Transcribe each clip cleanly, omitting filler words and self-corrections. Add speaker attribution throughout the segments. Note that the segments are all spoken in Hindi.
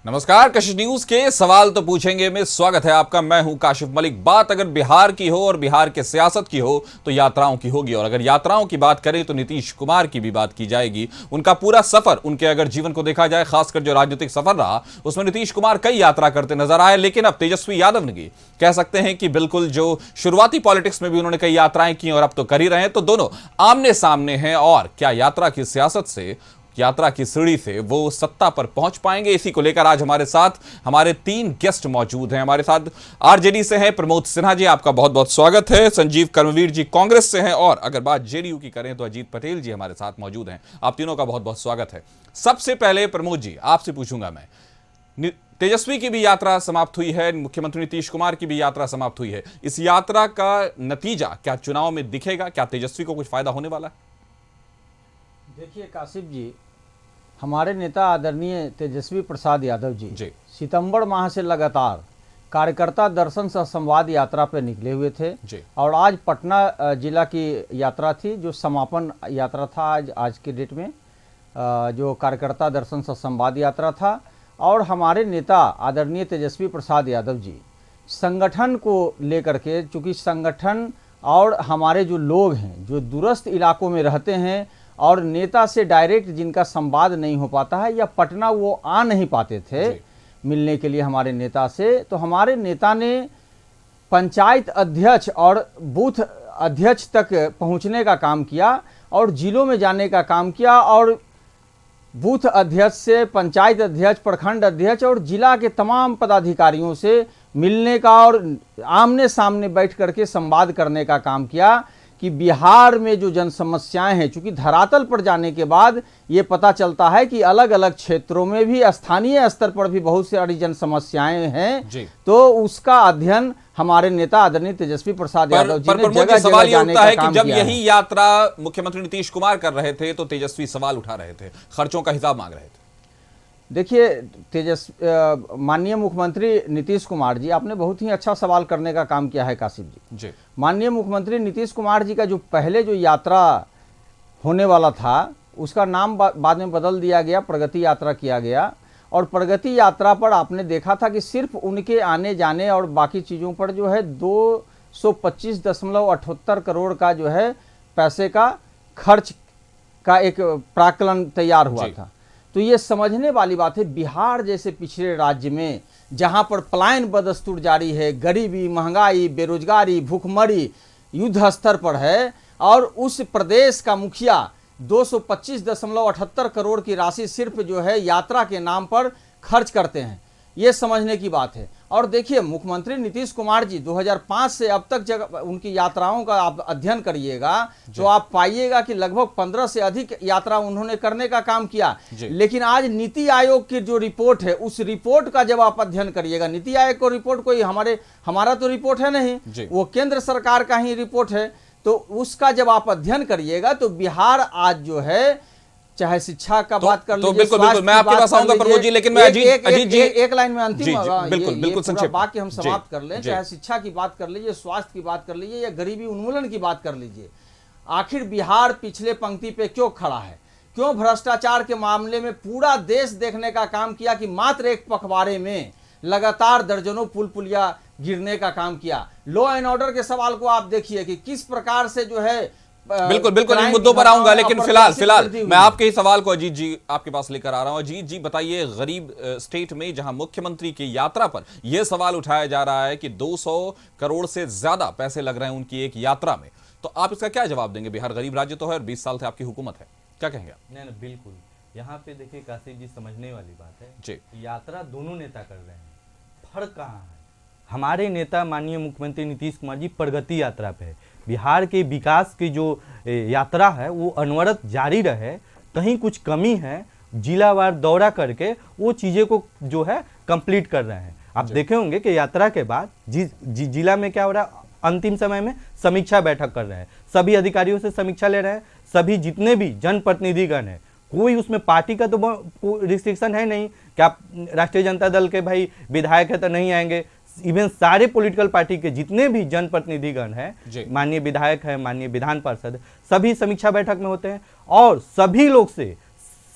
Speaker 1: नमस्कार, कशिश न्यूज के सवाल तो पूछेंगे में स्वागत है आपका। मैं हूं काशिफ मलिक। बात अगर बिहार की हो और बिहार के सियासत की हो तो यात्राओं की होगी, और अगर यात्राओं की बात करें तो नीतीश कुमार की भी बात की जाएगी। उनका पूरा सफर, उनके अगर जीवन को देखा जाए, खासकर जो राजनीतिक सफर रहा उसमें नीतीश कुमार कई यात्रा करते नजर आए, लेकिन अब तेजस्वी यादव ने कह सकते हैं कि बिल्कुल जो शुरुआती पॉलिटिक्स में भी उन्होंने कई यात्राएं की और अब तो कर ही रहे हैं, तो दोनों आमने सामने हैं। और क्या यात्रा की सियासत से, यात्रा की सीढ़ी से वो सत्ता पर पहुंच पाएंगे? इसी को लेकर आज हमारे साथ हमारे 3 गेस्ट मौजूद हैं। हमारे साथ आरजेडी से हैं प्रमोद सिन्हा जी, आपका बहुत बहुत स्वागत है। संजीव कर्मवीर जी कांग्रेस से हैं, और अगर बात जेडीयू की करें तो अजीत पटेल जी हमारे साथ मौजूद हैं। आप तीनों का बहुत बहुत स्वागत है। सबसे पहले प्रमोद जी आपसे पूछूंगा मैं, तेजस्वी की भी यात्रा समाप्त हुई है, मुख्यमंत्री नीतीश कुमार की भी यात्रा समाप्त हुई है। इस यात्रा का नतीजा क्या चुनाव में दिखेगा? क्या तेजस्वी को कुछ फायदा होने वाला है?
Speaker 2: देखिए काशिफ जी, हमारे नेता आदरणीय तेजस्वी प्रसाद यादव जी सितंबर माह से लगातार कार्यकर्ता दर्शन सह संवाद यात्रा पर निकले हुए थे और आज पटना जिला की यात्रा थी, जो समापन यात्रा था आज के डेट में, जो कार्यकर्ता दर्शन सह संवाद यात्रा था। और हमारे नेता आदरणीय तेजस्वी प्रसाद यादव जी संगठन को लेकर के, चूँकि संगठन और हमारे जो लोग हैं जो दूरस्थ इलाकों में रहते हैं और नेता से डायरेक्ट जिनका संवाद नहीं हो पाता है या पटना वो आ नहीं पाते थे मिलने के लिए हमारे नेता से, तो हमारे नेता ने पंचायत अध्यक्ष और बूथ अध्यक्ष तक पहुंचने का काम किया और जिलों में जाने का काम किया, और बूथ अध्यक्ष से पंचायत अध्यक्ष, प्रखंड अध्यक्ष और जिला के तमाम पदाधिकारियों से मिलने का और आमने सामने बैठ करके संवाद करने का काम किया कि बिहार में जो जन समस्याएं हैं, चूंकि धरातल पर जाने के बाद ये पता चलता है कि अलग अलग क्षेत्रों में भी स्थानीय स्तर पर भी बहुत सारी जन समस्याएं हैं, तो उसका अध्ययन हमारे नेता आदरणीय तेजस्वी प्रसाद यादव जी ने जगह जगह जाने का काम किया है।
Speaker 1: जब यही यात्रा मुख्यमंत्री नीतीश कुमार कर रहे थे तो तेजस्वी सवाल उठा रहे थे, खर्चों का हिसाब मांग रहे थे।
Speaker 2: देखिए माननीय मुख्यमंत्री नीतीश कुमार जी, आपने बहुत ही अच्छा सवाल करने का काम किया है काशिफ जी। माननीय मुख्यमंत्री नीतीश कुमार जी का जो पहले जो यात्रा होने वाला था उसका नाम बाद में बदल दिया गया, प्रगति यात्रा किया गया। और प्रगति यात्रा पर आपने देखा था कि सिर्फ उनके आने जाने और बाकी चीज़ों पर जो है 225.78 करोड़ का जो है पैसे का खर्च का एक प्राक्कलन तैयार हुआ था। तो ये समझने वाली बात है, बिहार जैसे पिछड़े राज्य में जहां पर पलायन बदस्तूर जारी है, गरीबी, महंगाई, बेरोजगारी, भूखमरी युद्ध स्तर पर है, और उस प्रदेश का मुखिया 225.78 करोड़ की राशि सिर्फ जो है यात्रा के नाम पर खर्च करते हैं, ये समझने की बात है। और देखिए मुख्यमंत्री नीतीश कुमार जी 2005 से अब तक उनकी यात्राओं का आप अध्ययन करिएगा तो आप पाइएगा कि लगभग 15 से अधिक यात्रा उन्होंने करने का काम किया। लेकिन आज नीति आयोग की जो रिपोर्ट है, उस रिपोर्ट का जब आप अध्ययन करिएगा, नीति आयोग को रिपोर्ट कोई हमारा तो रिपोर्ट है नहीं, वो केंद्र सरकार का ही रिपोर्ट है, तो उसका जब आप अध्ययन करिएगा तो बिहार आज जो है, चाहे शिक्षा का बात कर लीजिए,
Speaker 1: बिल्कुल मैं आपके पास आऊंगा प्रमोद जी, लेकिन मैं अजीत जी
Speaker 2: एक लाइन में अंतिम
Speaker 1: बिल्कुल संक्षेप
Speaker 2: वाक्य हम समाप्त कर लें। चाहे शिक्षा की बात कर लीजिए, स्वास्थ्य की बात कर लीजिए या गरीबी उन्मूलन की बात कर लीजिए, आखिर बिहार पिछले पंक्ति पे क्यों खड़ा है? क्यों भ्रष्टाचार के मामले में पूरा देश देखने का काम किया कि मात्र एक पखवाड़े में लगातार दर्जनों पुल पुलिया गिरने का काम किया? लॉ एंड ऑर्डर के सवाल को आप देखिए कि किस प्रकार से जो है,
Speaker 1: बिल्कुल इन मुद्दों पर आऊंगा, लेकिन फिलहाल मैं आपके ही सवाल को अजीत जी आपके पास लेकर आ रहा हूं। अजीत जी बताइए, गरीब स्टेट में जहां मुख्यमंत्री की यात्रा पर यह सवाल उठाया जा रहा है कि 200 करोड़ से ज्यादा पैसे लग रहे हैं उनकी एक यात्रा में, तो आप इसका क्या जवाब देंगे? बिहार गरीब राज्य तो है और 20 साल से आपकी हुकूमत है, क्या कहेंगे आप?
Speaker 3: नहीं बिल्कुल, यहाँ पे देखिए काशिफ जी समझने वाली बात है जी, यात्रा दोनों नेता कर रहे हैं, फर्क कहाँ है? हमारे नेता माननीय मुख्यमंत्री नीतीश कुमार जी प्रगति यात्रा पे है, बिहार के विकास की जो यात्रा है वो अनवरत जारी रहे, कहीं कुछ कमी है जिलावार दौरा करके वो चीज़ें को जो है कंप्लीट कर रहे हैं। आप देखे होंगे कि यात्रा के बाद जिला में क्या हो रहा है, अंतिम समय में समीक्षा बैठक कर रहे हैं, सभी अधिकारियों से समीक्षा ले रहे हैं, सभी जितने भी जनप्रतिनिधिगण हैं, कोई उसमें पार्टी का तो रिस्ट्रिक्शन है नहीं कि आप राष्ट्रीय जनता दल के भाई विधायक है तो नहीं आएंगे, इवन सारे पॉलिटिकल पार्टी के जितने भी जनप्रतिनिधिगण हैं, माननीय विधायक है, माननीय विधान पार्षद, सभी समीक्षा बैठक में होते हैं और सभी लोग से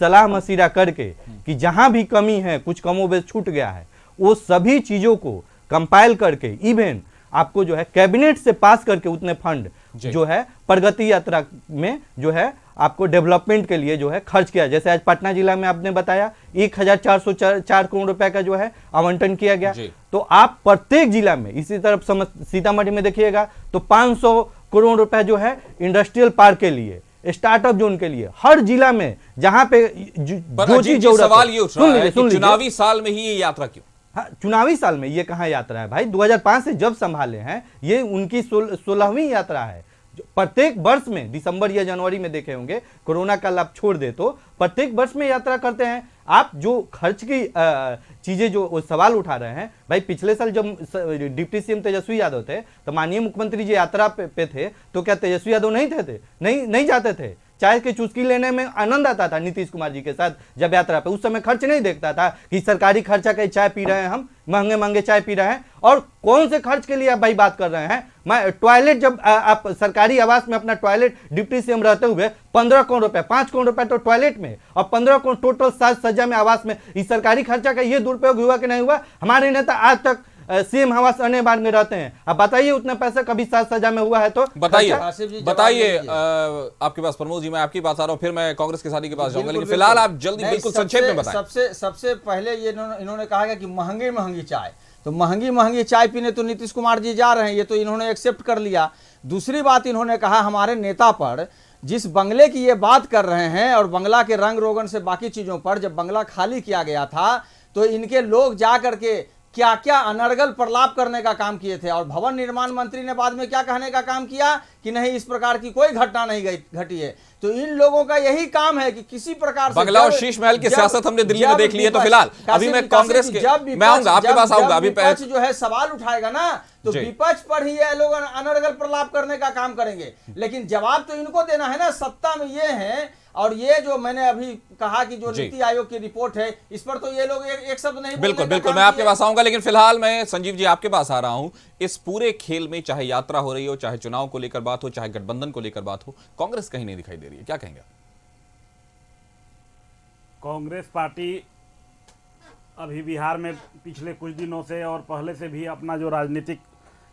Speaker 3: सलाह मशविरा करके कि जहां भी कमी है, कुछ कमोबेश छूट गया है, वो सभी चीजों को कंपाइल करके इवन आपको जो है कैबिनेट से पास करके उतने फंड जो है प्रगति यात्रा में जो है आपको डेवलपमेंट के लिए जो है खर्च किया। जैसे आज पटना जिला में आपने बताया 1404 करोड़ रुपए का जो है आवंटन किया गया। तो आप प्रत्येक जिला में इसी तरफ सीतामढ़ी में देखिएगा तो 500 करोड़ रुपए जो है इंडस्ट्रियल पार्क के लिए, स्टार्टअप जोन के लिए, हर जिला में जहां पे जो चीज जरूरत है।
Speaker 1: सवाल ये उठ रहा है कि चुनावी साल में ही ये यात्रा क्यों?
Speaker 3: हाँ, चुनावी साल में ये कहाँ यात्रा है भाई? 2005 से जब संभाले हैं ये उनकी 16वीं यात्रा है। प्रत्येक वर्ष में दिसंबर या जनवरी में देखे होंगे, कोरोना का लाभ छोड़ दे तो प्रत्येक वर्ष में यात्रा करते हैं। आप जो खर्च की चीजें जो सवाल उठा रहे हैं भाई, पिछले साल जब डिप्टी सीएम तेजस्वी यादव थे तो माननीय मुख्यमंत्री जी यात्रा पे थे तो क्या तेजस्वी यादव नहीं थे? नहीं जाते थे। चाय की चुस्की लेने में आनंद आता था नीतीश कुमार जी के साथ जब यात्रा पे। उस समय खर्च नहीं देखता था कि सरकारी खर्चा का चाय पी रहे हैं, हम महंगे महंगे चाय पी रहे हैं। और कौन से खर्च के लिए आप भाई बात कर रहे हैं? मैं टॉयलेट, जब आप सरकारी आवास में अपना टॉयलेट डिप्टी सीएम रहते हुए 15 करोड़ रुपए, 5 करोड़ रुपए तो टॉयलेट में और 15 करोड़ टोटल साज सज्जा में आवास में, इस सरकारी खर्चा का ये दुरुपयोग हुआ कि नहीं हुआ? हमारे नेता आज तक सीएम आवास अन्य बार में रहते हैं। अब बताइए उतना पैसा कभी साज सज्जा में हुआ है तो
Speaker 1: बताइए। आपके पास प्रमोद जी, मैं आपकी बात आ रहा हूं, फिर मैं कांग्रेस के साथी के पास जाऊंगा, लेकिन फिलहाल आप जल्दी बिल्कुल संक्षेप में बताएं।
Speaker 2: सबसे पहले ये इन्होंने कहा कि महंगी चाय, तो महंगी चाय पीने तो नीतीश कुमार जी जा रहे हैं, ये तो इन्होंने एक्सेप्ट कर लिया। दूसरी बात इन्होंने कहा हमारे नेता पर जिस बंगले की ये बात कर रहे हैं और बंगला के रंग रोगन से बाकी चीजों पर, जब बंगला खाली किया गया था तो इनके लोग जा करके क्या क्या अनर्गल प्रलाप करने का काम किए थे। और भवन निर्माण मंत्री ने बाद में क्या कहने का काम किया कि नहीं, इस प्रकार की कोई घटना नहीं घटी है। तो इन लोगों का यही काम है कि किसी प्रकार से
Speaker 1: बंगला और शीश महल की सियासत हमने दिल्ली में देख ली है। तो फिलहाल अभी मैं कांग्रेस के, मैं आऊंगा आपके पास आऊंगा। अभी
Speaker 2: विपक्ष जो है सवाल उठाएगा ना, तो विपक्ष पर ही ये लोग अनर्गल प्रलाप करने का काम करेंगे, लेकिन जवाब तो इनको देना है ना। सत्ता में ये है, और ये जो मैंने अभी कहा कि जो नीति आयोग की रिपोर्ट है, इस पर तो ये लोग एक शब्द नहीं।
Speaker 1: बिल्कुल मैं आपके पास आऊंगा, लेकिन फिलहाल मैं संजीव जी आपके पास आ रहा हूं। इस पूरे खेल में चाहे यात्रा हो रही हो, चाहे चुनाव को लेकर बात हो, चाहे गठबंधन को लेकर बात हो, कांग्रेस कहीं नहीं दिखाई दे रही है, क्या कहेंगे?
Speaker 4: कांग्रेस पार्टी अभी बिहार में पिछले कुछ दिनों से और पहले से भी अपना जो राजनीतिक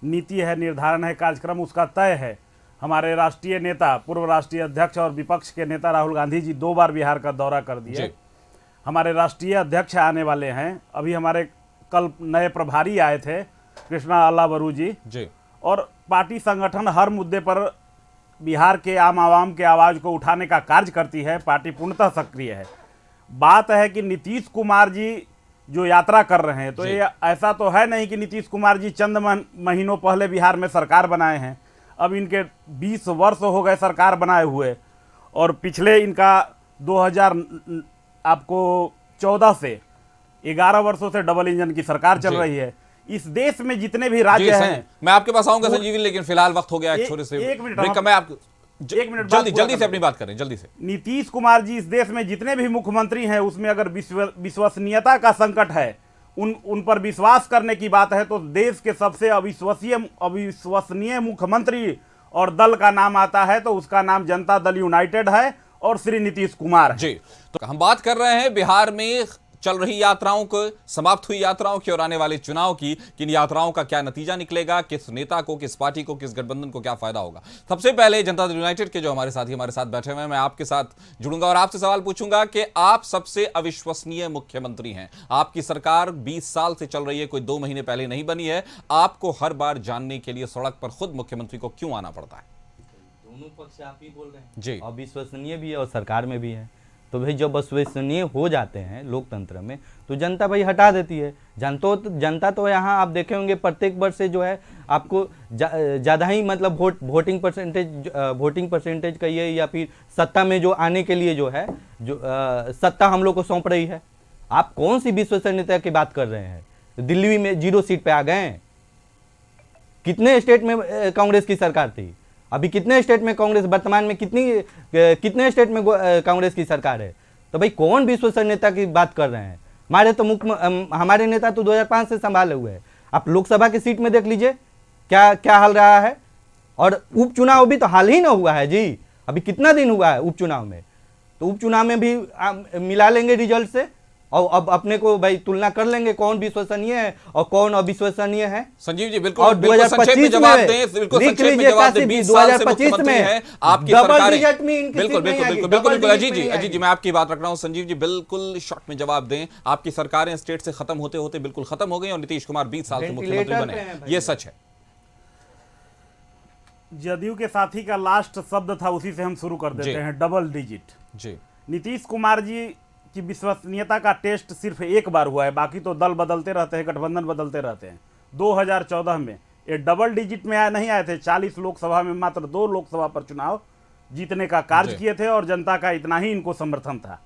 Speaker 4: नीति है, निर्धारण है, कार्यक्रम उसका तय है। हमारे राष्ट्रीय नेता, पूर्व राष्ट्रीय अध्यक्ष और विपक्ष के नेता राहुल गांधी जी 2 बार बिहार का दौरा कर दिए। हमारे राष्ट्रीय अध्यक्ष आने वाले हैं। अभी हमारे कल नए प्रभारी आए थे, कृष्णा अल्लावरू जी। और पार्टी संगठन हर मुद्दे पर बिहार के आम आवाम के आवाज़ को उठाने का कार्य करती है। पार्टी पूर्णतः सक्रिय है। बात है कि नीतीश कुमार जी जो यात्रा कर रहे हैं, तो ये ऐसा तो है नहीं कि नीतीश कुमार जी चंद महीनों पहले बिहार में सरकार बनाए हैं। अब इनके 20 वर्ष हो गए सरकार बनाए हुए, और पिछले इनका 2014 से 11 वर्षों से डबल इंजन की सरकार चल रही है। इस देश में जितने भी राज्य हैं,
Speaker 1: मैं आपके पास आऊंगा संजीवी, लेकिन फिलहाल वक्त हो गया एक छोटे से
Speaker 4: एक मिनट,
Speaker 1: मैं आपको जल्दी से अपनी बात करें, जल्दी से।
Speaker 4: नीतीश कुमार जी, इस देश में जितने भी मुख्यमंत्री हैं उसमें अगर विश्वसनीयता का संकट है, उन पर विश्वास करने की बात है, तो देश के सबसे अविश्वसनीय मुख्यमंत्री और दल का नाम आता है तो उसका नाम जनता दल यूनाइटेड है और श्री नीतीश कुमार है।
Speaker 1: जी, तो हम बात कर रहे हैं बिहार में चल रही यात्राओं को, समाप्त हुई यात्राओं की और आने वाले चुनाव की, किन यात्राओं का क्या नतीजा निकलेगा, किस नेता को, किस पार्टी को, किस गठबंधन को क्या फायदा होगा। सबसे पहले जनता दल यूनाइटेड के जो हमारे साथी हमारे साथ बैठे हुए हैं, मैं आपके साथ जुड़ूंगा और आपसे सवाल पूछूंगा कि आप सबसे अविश्वसनीय मुख्यमंत्री हैं। आपकी सरकार 20 साल से चल रही है, कोई 2 महीने पहले नहीं बनी है। आपको हर बार जानने के लिए सड़क पर खुद मुख्यमंत्री को क्यों आना पड़ता है?
Speaker 3: दोनों पक्ष आप ही बोल रहे हैं
Speaker 1: जी।
Speaker 3: अविश्वसनीय भी है और सरकार में भी है। तो भाई जब अविश्वसनीय हो जाते हैं लोकतंत्र में तो जनता भाई हटा देती है। जनता तो यहाँ आप देखे होंगे प्रत्येक वर्ष से जो है आपको ज़्यादा ही मतलब वोटिंग परसेंटेज कहिए या फिर सत्ता में जो आने के लिए जो है जो सत्ता हम लोग को सौंप रही है। आप कौन सी विश्वसनीयता की बात कर रहे हैं? दिल्ली में 0 सीट पे आ गए हैं। कितने स्टेट में कांग्रेस की सरकार थी? अभी कितने स्टेट में कांग्रेस, वर्तमान में कितने स्टेट में कांग्रेस की सरकार है? तो भाई कौन विश्वसनीयता की बात कर रहे हैं? हमारे नेता तो 2005 से संभाले हुए हैं। आप लोकसभा की सीट में देख लीजिए क्या हाल रहा है। और उपचुनाव भी तो हाल ही ना हुआ है जी, अभी कितना दिन हुआ है उपचुनाव में। तो उपचुनाव में भी मिला लेंगे रिजल्ट से, और अब अपने को भाई तुलना कर लेंगे कौन विश्वसनीय है और कौन अविश्वसनीय है।
Speaker 1: संजीव जी बिल्कुल,
Speaker 3: और
Speaker 1: बिल्कुल संक्षेप में जवाब दें, बिल्कुल संक्षेप में जवाब दें। 20 साल से मुख्यमंत्री हैं आपकी सरकार, बिल्कुल बिल्कुल बिल्कुल अजीत जी मैं आपकी बात रख रहा हूं। संजीव जी बिल्कुल शॉर्ट में जवाब दें, आपकी सरकारें स्टेट से खत्म होते होते बिल्कुल खत्म हो गई और नीतीश कुमार 20 साल से मुख्यमंत्री बने, ये सच है?
Speaker 4: जदयू के साथी का लास्ट शब्द था, उसी से हम शुरू कर देते हैं, डबल डिजिट।
Speaker 1: जी,
Speaker 4: नीतीश कुमार जी की विश्वसनीयता का टेस्ट सिर्फ एक बार हुआ है, बाकी तो दल बदलते रहते हैं, गठबंधन बदलते रहते हैं। 2014 में ये डबल डिजिट में नहीं आए थे, 40 लोकसभा में मात्र 2 लोकसभा पर चुनाव जीतने का कार्य किए थे और जनता का इतना ही इनको समर्थन था।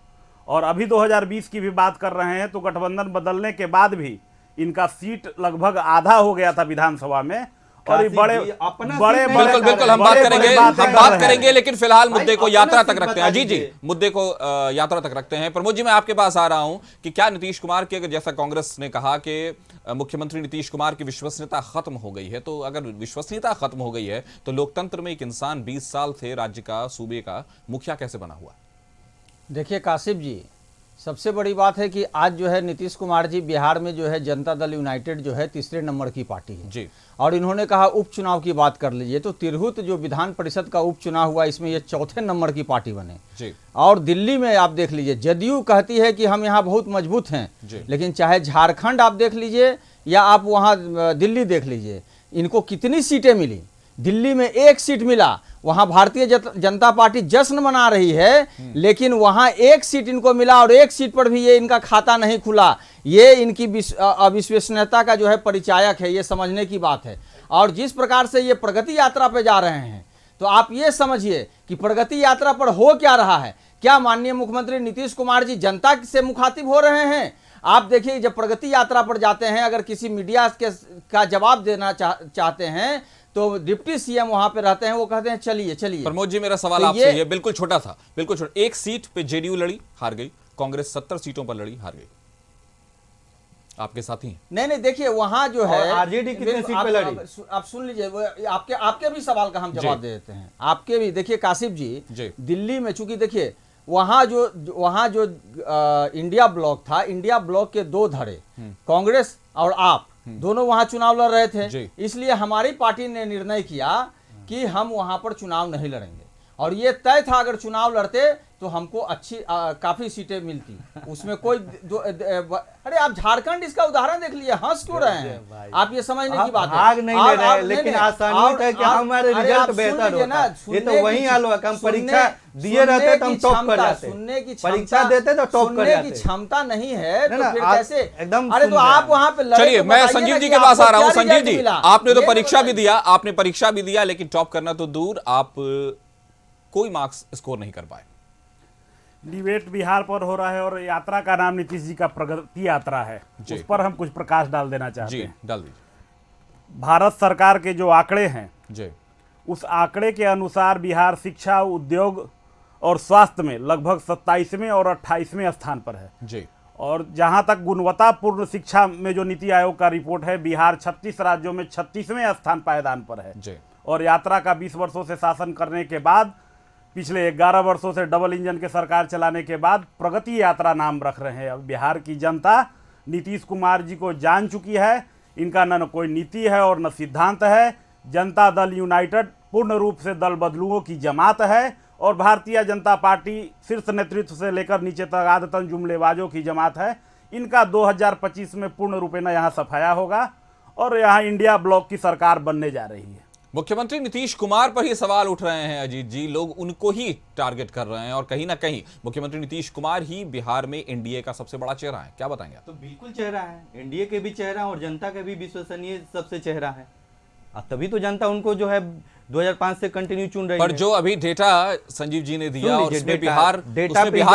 Speaker 4: और अभी 2020 की भी बात कर रहे हैं तो गठबंधन बदलने के बाद भी इनका सीट लगभग आधा हो गया था विधानसभा में। और ये बड़े
Speaker 1: बिल्कुल बिल्कुल हम बात करेंगे, लेकिन फिलहाल मुद्दे को यात्रा तक रखते हैं। अजीत जी मुद्दे को यात्रा तक रखते हैं। प्रमोद जी मैं आपके पास आ रहा हूं कि क्या नीतीश कुमार की, अगर जैसा कांग्रेस ने कहा कि मुख्यमंत्री नीतीश कुमार की विश्वसनीयता खत्म हो गई है, तो अगर विश्वसनीयता खत्म हो गई है तो लोकतंत्र में एक इंसान 20 साल से राज्य का, सूबे का मुखिया कैसे बना हुआ?
Speaker 2: देखिए काशिफ जी, सबसे बड़ी बात है कि आज जो है नीतीश कुमार जी बिहार में जो है जनता दल यूनाइटेड जो है तीसरे नंबर की पार्टी है
Speaker 1: जी।
Speaker 2: और इन्होंने कहा उपचुनाव की बात कर लीजिए तो तिरहुत जो विधान परिषद का उपचुनाव हुआ इसमें ये चौथे नंबर की पार्टी बने
Speaker 1: जी।
Speaker 2: और दिल्ली में आप देख लीजिए, जदयू कहती है कि हम यहाँ बहुत मजबूत हैं, लेकिन चाहे झारखंड आप देख लीजिए या आप वहाँ दिल्ली देख लीजिए, इनको कितनी सीटें मिली। दिल्ली में 1 सीट मिला, वहां भारतीय जनता पार्टी जश्न मना रही है, लेकिन वहां 1 सीट इनको मिला और 1 सीट पर भी ये इनका खाता नहीं खुला। ये इनकी अविश्वसनीयता का जो है परिचायक है, ये समझने की बात है। और जिस प्रकार से ये प्रगति यात्रा पे जा रहे हैं, तो आप ये समझिए कि प्रगति यात्रा पर हो क्या रहा है। क्या माननीय मुख्यमंत्री नीतीश कुमार जी जनता से मुखातिब हो रहे हैं? आप देखिए, जब प्रगति यात्रा पर जाते हैं, अगर किसी मीडिया का जवाब देना चाहते हैं तो डिप्टी सीएम वहां पे रहते हैं, वो कहते हैं चलिए चलिए।
Speaker 1: प्रमोद जी मेरा सवाल आपसे ये बिल्कुल छोटा था, बिल्कुल छोटा। 1 सीट पे जेडीयू लड़ी, हार गई। कांग्रेस 70 सीटों पर लड़ी, हार गई। आपके साथी हैं?
Speaker 2: नहीं देखिए, वहां जो है
Speaker 3: आरजेडी कितने सीट पे लड़ी?
Speaker 2: आप सुन लीजिए, आपके भी सवाल का हम जवाब दे देते हैं। आपके भी देखिए काशिफ जी, दिल्ली में चूंकि देखिए वहां जो इंडिया ब्लॉक था, इंडिया ब्लॉक के 2 धड़े, कांग्रेस और आप दोनों वहां चुनाव लड़ रहे थे। इसलिए हमारी पार्टी ने निर्णय किया कि हम वहां पर चुनाव नहीं लड़ेंगे और ये तय था अगर चुनाव लड़ते तो हमको अच्छी काफी सीटें मिलती, उसमें कोई अरे आप झारखंड इसका उदाहरण देख लीजिए, हंस क्यों रहे हैं आप? ये समझने की बात है,
Speaker 3: भाग नहीं ले रहे, लेकिन आसानी है कि हमारे रिजल्ट बेहतर होता। ये तो वही हाल हुआ, हम परीक्षा दिए रहते तो हम टॉप कर जाते,
Speaker 2: सुनने की
Speaker 3: परीक्षा देते तो टॉप कर जाते।
Speaker 2: की क्षमता नहीं है तो फिर कैसे
Speaker 3: एकदम?
Speaker 2: अरे तो आप वहां पे
Speaker 1: चलिए, मैं संजीव जी के पास आ रहा हूं। संजीव जी, आपने तो परीक्षा भी दिया, आपने परीक्षा भी दिया, लेकिन टॉप करना तो दूर, आप कोई मार्क्स स्कोर नहीं कर पाए।
Speaker 4: डिबेट बिहार पर हो रहा है और यात्रा का नाम नीतीश जी का प्रगति यात्रा है, उस पर हम कुछ प्रकाश डाल देना चाहते हैं।
Speaker 1: डाल दीजिए।
Speaker 4: भारत सरकार के जो आंकड़े हैं
Speaker 1: जी,
Speaker 4: उस आंकड़े के अनुसार बिहार शिक्षा, उद्योग और स्वास्थ्य में लगभग 27वें और 28वें स्थान पर है
Speaker 1: जी।
Speaker 4: और जहां तक गुणवत्तापूर्ण शिक्षा में जो नीति आयोग का रिपोर्ट है, बिहार 36 राज्यों में 36वें स्थान पायदान पर है
Speaker 1: जी।
Speaker 4: और यात्रा का 20 वर्षों से शासन करने के बाद, पिछले 11 वर्षों से डबल इंजन के सरकार चलाने के बाद प्रगति यात्रा नाम रख रहे हैं। अब बिहार की जनता नीतीश कुमार जी को जान चुकी है, इनका न कोई नीति है और न सिद्धांत है। जनता दल यूनाइटेड पूर्ण रूप से दल बदलुओं की जमात है और भारतीय जनता पार्टी शीर्ष नेतृत्व से लेकर नीचे तक आदतन जुमलेबाजों की जमात है। इनका 2025 में पूर्ण रूपेण यहाँ सफाया होगा और यहाँ इंडिया ब्लॉक की सरकार बनने जा रही है।
Speaker 1: मुख्यमंत्री नीतीश कुमार पर ही सवाल उठ रहे हैं अजीत जी, लोग उनको ही टारगेट कर रहे हैं और कहीं ना कहीं मुख्यमंत्री नीतीश कुमार ही बिहार में एनडीए का सबसे बड़ा चेहरा है। क्या बताएंगे आप?
Speaker 3: तो बिल्कुल चेहरा है, एनडीए के भी चेहरा और जनता के भी विश्वसनीय सबसे चेहरा है। तभी तो जनता उनको जो है 2005 से कंटिन्यू चुन रही है।
Speaker 1: पर जो अभी डेटा संजीव जी ने दिया और उसमें बिहार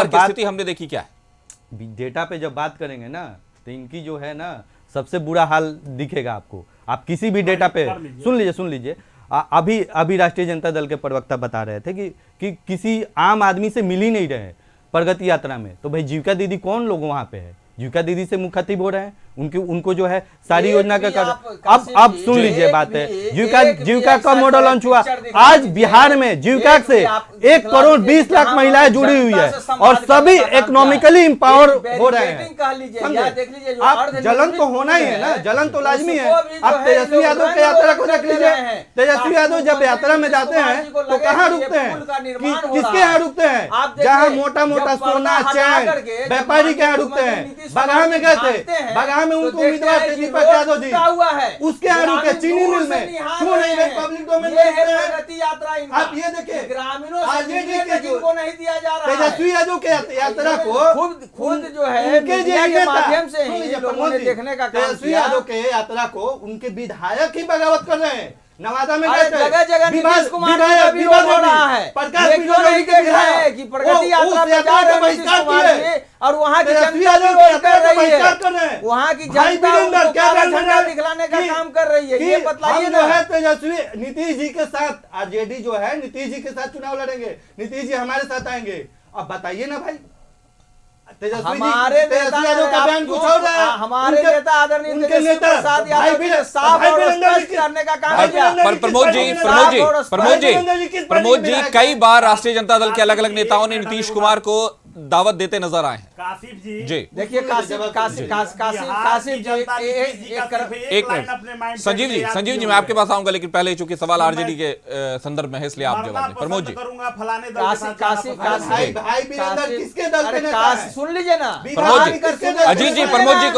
Speaker 1: की स्थिति हमने देखी क्या है?
Speaker 3: डेटा पे जब बात करेंगे ना तो इनकी जो है ना सबसे बुरा हाल दिखेगा आपको। आप किसी भी डेटा पे सुन लीजिए। अभी राष्ट्रीय जनता दल के प्रवक्ता बता रहे थे कि किसी आम आदमी से मिल ही नहीं रहे प्रगति यात्रा में। तो भाई जीविका दीदी कौन लोग वहां पे है? जीविका दीदी से मुखातिब हो रहे हैं, उनको जो है सारी योजना का
Speaker 2: कासिम
Speaker 3: अब
Speaker 2: जी,
Speaker 3: सुन लीजिए बात है, जीविका कब
Speaker 2: ऐसा
Speaker 3: मॉडल लॉन्च हुआ,
Speaker 2: पिक्चर दिखा
Speaker 3: आज
Speaker 2: दीजिए।
Speaker 3: बिहार में जीविका से
Speaker 2: आप
Speaker 3: 1 करोड़ 20 लाख
Speaker 2: जहां
Speaker 3: महिलाएं जुड़ी हुई है
Speaker 2: जनता से संवाद
Speaker 3: और सभी
Speaker 2: करने का काम
Speaker 3: इकोनॉमिकली
Speaker 2: किया है।
Speaker 3: इंपावर
Speaker 2: एक
Speaker 3: हो रहे
Speaker 2: बैरिकेडिंग कह लीजिए,
Speaker 3: हैं।
Speaker 2: या देख लीजिए जो
Speaker 3: आप
Speaker 2: अर्धनिर्मित
Speaker 3: जलन तो होना ही है ना,
Speaker 2: है,
Speaker 3: जलन तो लाजमी है।
Speaker 2: उसको भी जो
Speaker 3: आप
Speaker 2: है
Speaker 3: तेजस्वी
Speaker 2: लोग
Speaker 3: यादव
Speaker 2: रंग
Speaker 3: के यात्रा को
Speaker 2: रोगन
Speaker 3: देख
Speaker 2: करते
Speaker 3: लीजिए,
Speaker 2: रहे हैं।
Speaker 3: तेजस्वी यादव जब
Speaker 2: काफी
Speaker 3: यात्रा में जाते
Speaker 2: कुमार
Speaker 3: हैं
Speaker 2: जी को
Speaker 3: तो
Speaker 2: लगे
Speaker 3: कहाँ
Speaker 2: कि ये
Speaker 3: रुकते हैं,
Speaker 2: पुल का निर्माण हो
Speaker 3: किसके
Speaker 2: रहा
Speaker 3: यहाँ रुकते हैं,
Speaker 2: आप देखिए,
Speaker 3: जहाँ मोटा मोटा
Speaker 2: जब पर्दा
Speaker 3: सोना
Speaker 2: हटा
Speaker 3: चैन
Speaker 2: करके जब
Speaker 3: व्यापारी के यहाँ रुकते
Speaker 2: मुख्यमंत्री
Speaker 3: हैं।
Speaker 2: नीतीश
Speaker 3: बगहा
Speaker 2: कुमार
Speaker 3: में
Speaker 2: जी
Speaker 3: गए
Speaker 2: भागते
Speaker 3: थे,
Speaker 2: हैं,
Speaker 3: बगहा में
Speaker 2: तो
Speaker 3: उनको
Speaker 2: देखते
Speaker 3: उम्मीदवार
Speaker 2: हैं
Speaker 3: थे
Speaker 2: कि
Speaker 3: दीपक
Speaker 2: रोड
Speaker 3: यादव जी,
Speaker 2: टूटा हुआ है,
Speaker 3: उसके यहाँ रुके
Speaker 2: ग्रामीण
Speaker 3: चीनी
Speaker 2: दूर
Speaker 3: मिल
Speaker 2: से
Speaker 3: में,
Speaker 2: निहार
Speaker 3: क्यों नहीं
Speaker 2: रहे
Speaker 3: गए
Speaker 2: हैं।
Speaker 3: पब्लिक डोमेन
Speaker 2: ये
Speaker 3: में
Speaker 2: है
Speaker 3: रुकते हैं।
Speaker 2: प्रगति यात्रा इनका।
Speaker 3: आप ये देखिए,
Speaker 2: ग्रामीणों से
Speaker 3: आज ये
Speaker 2: मिलने
Speaker 3: देखिए
Speaker 2: तक
Speaker 3: जो
Speaker 2: इनको नहीं दिया जा रहा है।
Speaker 3: तेजस्वी यादव के यात्रा को
Speaker 2: खुद जो है
Speaker 3: उनके
Speaker 2: मीडिया के
Speaker 3: नेता,
Speaker 2: माध्यम से
Speaker 3: सुन
Speaker 2: ही
Speaker 3: लीजिए
Speaker 2: लोगों
Speaker 3: प्रमोद
Speaker 2: ने
Speaker 3: जी,
Speaker 2: देखने का काम
Speaker 3: तेजस्वी
Speaker 2: किया।
Speaker 3: यादव के यात्रा को उनके विधायक ही बगावत कर रहे हैं। नवादा में
Speaker 2: अरे
Speaker 3: गए थे,
Speaker 2: जगह जगह नीतीश कुमार जी का विरोध हो रहा है।
Speaker 3: प्रकाश
Speaker 2: ये क्यों नहीं देख रहे हैं कि प्रगति यात्रा पे जा रहे हैं नीतीश कुमार जी और वहाँ की जनता विरोध कर रही है, वहाँ की जनता उनको काला झंडा दिखलाने का काम कर रही है। ये बताइए ना।
Speaker 3: तेजस्वी नीतीश जी के साथ आरजेडी जो है नीतीश जी के साथ चुनाव लड़ेंगे, नीतीश जी हमारे साथ आएंगे। अब बताइए ना भाई,
Speaker 2: हमारे नेता
Speaker 3: का बयान कुछ और है,
Speaker 2: हमारे नेता आदरणीय तेजस्वी प्रसाद यादव जी ने साफ और स्पष्ट करने का काम किया।
Speaker 1: पर प्रमोद जी कई बार राष्ट्रीय जनता दल के अलग अलग नेताओं ने नीतीश कुमार को दावत देते नजर आए हैं।
Speaker 4: कासिफ जी
Speaker 1: जी
Speaker 2: देखिए कासिफ जी
Speaker 1: एक मिनट संजीव जी मैं आपके पास आऊंगा, लेकिन पहले चूंकि सवाल आरजेडी के संदर्भ में है इसलिए आप जवाब दें। प्रमोद जी
Speaker 2: सुन लीजिए ना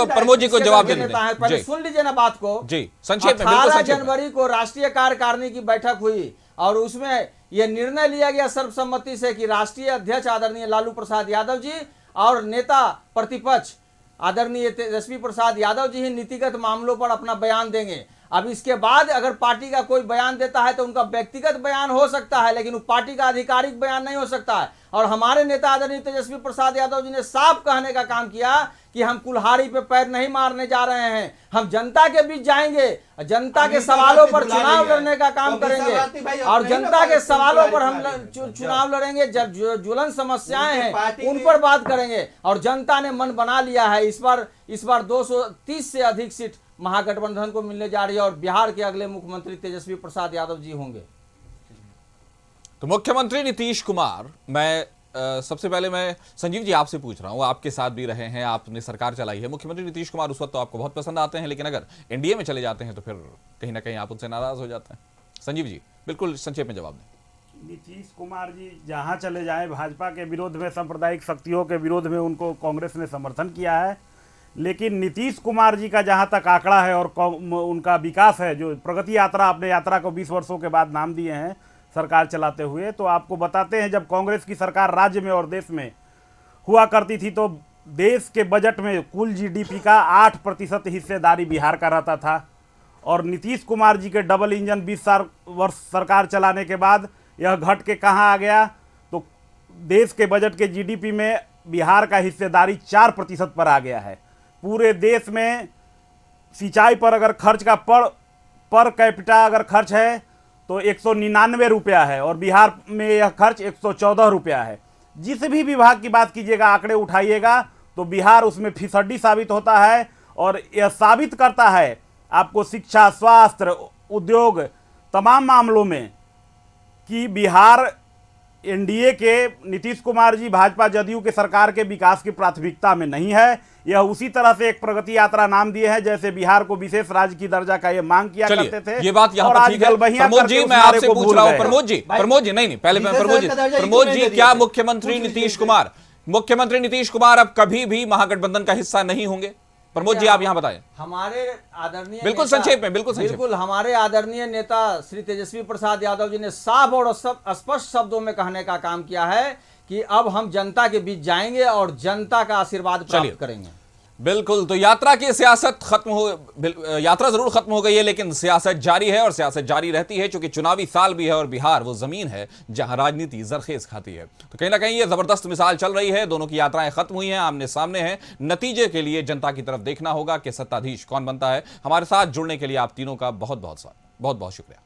Speaker 1: प्रमोद जी को जवाब देने दें।
Speaker 2: सुन लीजिए ना बात को
Speaker 1: जी संक्षेप में,
Speaker 2: 18 जनवरी को राष्ट्रीय कार्यकारिणी की बैठक हुई और उसमें यह निर्णय लिया गया सर्वसम्मति से कि राष्ट्रीय अध्यक्ष आदरणीय लालू प्रसाद यादव जी और नेता प्रतिपक्ष आदरणीय तेजस्वी प्रसाद यादव जी ही नीतिगत मामलों पर अपना बयान देंगे। अब इसके बाद अगर पार्टी का कोई बयान देता है तो उनका व्यक्तिगत बयान हो सकता है, लेकिन पार्टी का आधिकारिक बयान नहीं हो सकता है। और हमारे नेता आदरणीय तेजस्वी प्रसाद यादव जी ने साफ कहने का काम किया कि हम कुल्हाड़ी पे पैर नहीं मारने जा रहे हैं, हम जनता के बीच जाएंगे, जनता के सवालों पर चुनाव लड़ने का काम करेंगे और जनता के सवालों पर हम चुनाव लड़ेंगे। जब ज्वलन समस्याएं हैं उन पर बात करेंगे और जनता ने मन बना लिया है। इस बार 230 से अधिक सीट महागठबंधन को मिलने जा रही है और बिहार के अगले मुख्यमंत्री तेजस्वी प्रसाद यादव जी होंगे।
Speaker 1: तो मुख्यमंत्री नीतीश कुमार, मैं सबसे पहले मैं संजीव जी आपसे पूछ रहा हूं, आपके साथ भी रहे हैं, आपने सरकार चलाई है। मुख्यमंत्री नीतीश कुमार उस वक्त तो आपको बहुत पसंद आते हैं, लेकिन अगर एनडीए में चले जाते हैं तो फिर कहीं ना कहीं आप उनसे नाराज हो जाते हैं। संजीव जी बिल्कुल संक्षेप में जवाब दें।
Speaker 4: नीतीश कुमार जी जहां चले जाएं, भाजपा के विरोध में, सांप्रदायिक शक्तियों के विरोध में उनको कांग्रेस ने समर्थन किया है, लेकिन नीतीश कुमार जी का जहां तक आंकड़ा है और उनका विकास है, जो प्रगति यात्रा, अपने यात्रा को 20 वर्षों के बाद नाम दिए हैं सरकार चलाते हुए, तो आपको बताते हैं जब कांग्रेस की सरकार राज्य में और देश में हुआ करती थी तो देश के बजट में कुल जीडीपी का 8% हिस्सेदारी बिहार का रहता था। और नीतीश कुमार जी के डबल इंजन 20 वर्ष सरकार चलाने के बाद यह घट के कहाँ आ गया, तो देश के बजट के जीडीपी में बिहार का हिस्सेदारी 4% पर आ गया है। पूरे देश में सिंचाई पर अगर खर्च का पर कैपिटा अगर खर्च है तो 199 रुपया है और बिहार में यह खर्च 114 रुपया है। जिस भी विभाग की बात कीजिएगा, आंकड़े उठाइएगा तो बिहार उसमें फीसदी साबित होता है और यह साबित करता है आपको शिक्षा, स्वास्थ्य, उद्योग, तमाम मामलों में कि बिहार एनडीए के नीतीश कुमार जी भाजपा जदयू के सरकार के विकास की प्राथमिकता में नहीं है। यह उसी तरह से एक प्रगति यात्रा नाम दिए है जैसे बिहार को विशेष राज्य की दर्जा का ये मांग किया करते थे।
Speaker 1: ये बात यहाँ पर ठीक है। प्रमोद जी मैं आपसे पूछ रहा हूँ, प्रमोद जी नहीं पहले मैं प्रमोद जी क्या मुख्यमंत्री नीतीश कुमार अब कभी भी महागठबंधन का हिस्सा नहीं होंगे? प्रमोद जी आप यहाँ बताएं।
Speaker 2: हमारे आदरणीय
Speaker 1: बिल्कुल संक्षेप में, बिल्कुल
Speaker 2: हमारे आदरणीय नेता श्री तेजस्वी प्रसाद यादव जी ने साफ और स्पष्ट शब्दों में कहने का काम किया है कि अब हम जनता के बीच जाएंगे और जनता का आशीर्वाद प्राप्त करेंगे।
Speaker 1: बिल्कुल, तो यात्रा की सियासत यात्रा जरूर खत्म हो गई है, लेकिन सियासत जारी है और सियासत जारी रहती है क्योंकि चुनावी साल भी है और बिहार वो जमीन है जहां राजनीति जरखेज खाती है। तो कहीं ना कहीं ये जबरदस्त मिसाल चल रही है, दोनों की यात्राएं खत्म हुई हैं, आमने सामने हैं। नतीजे के लिए जनता की तरफ देखना होगा कि सत्ताधीश कौन बनता है। हमारे साथ जुड़ने के लिए आप तीनों का बहुत बहुत शुक्रिया।